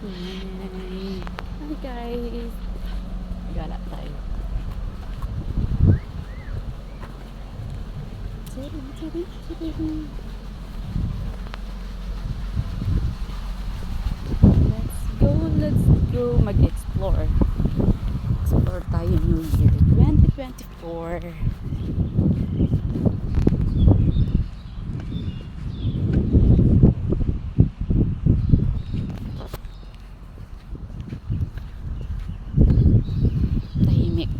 Hi guys. Gala tayo. Let's go mag-explore. Explore tayo New Year 2024. Tahimik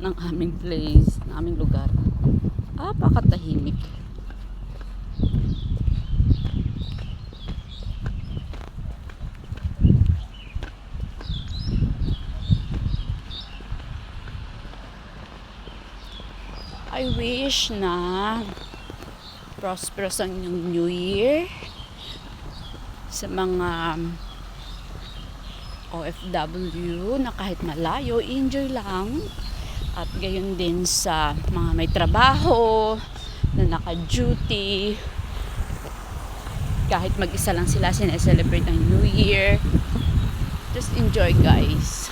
ng aming place, ng aming lugar. Napakatahimik. I wish na prosperous ang New Year sa mga OFW na kahit malayo, enjoy lang. At gayon din sa mga may trabaho na naka-duty, kahit mag-isa lang sila sineselebrate ang New Year. Just enjoy guys.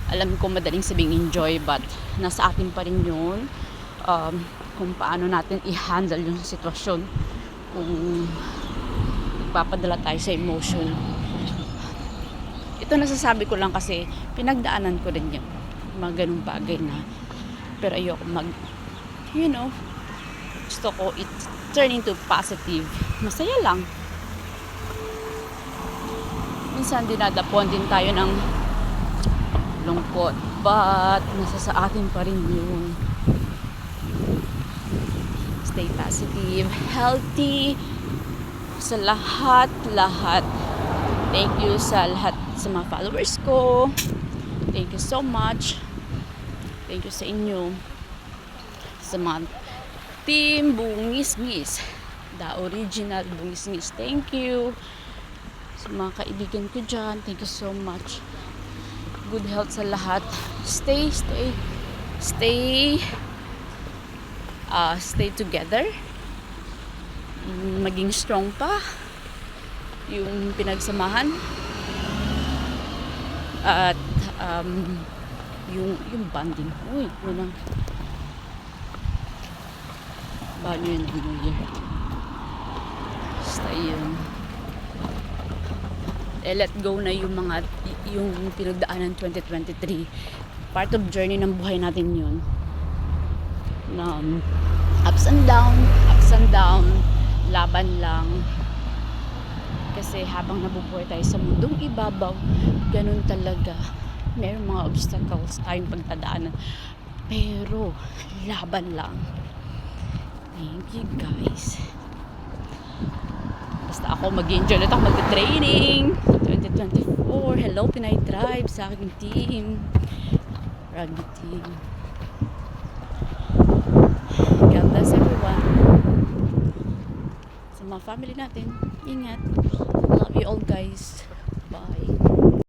Alam ko madaling sabing enjoy, but nasa atin pa rin yun, kung paano natin i-handle yung sitwasyon, kung nagpapadala tayo sa emotion. Ito nasasabi ko lang kasi pinagdaanan ko rin yun, mga ganung bagay na, pero ayoko gusto ko it turn into positive. Masaya lang. Minsan dinadapuan din tayo ng lungkot, but nasa sa atin pa rin yun. Stay positive, healthy sa lahat. Thank you sa lahat sa mga followers ko. Thank you so much. Thank you sa inyo, sa mga team Bungis-ngis, the original Bungis-ngis. Thank you sa mga kaibigan ko dyan. Thank you so much. Good health sa lahat. Stay together. Maging strong pa yung pinagsamahan. At yung bonding. Uy, walang bago yun ang New Year. Basta yun. Let go na yung pinagdaanan 2023. Part of journey ng buhay natin yun. Ups and down, laban lang. Kasi habang nabubuhay tayo sa mundong ibabaw, ganun talaga. Mayroong mga obstacles tayong pagdadaanan. Pero, laban lang. Thank you guys. Basta ako mag-enjoy ulit ako mag-training 2024. Hello Pinay Tribe sa aking team, rugby team. God bless everyone. Sa mga family natin, ingat. Love you all guys. Bye.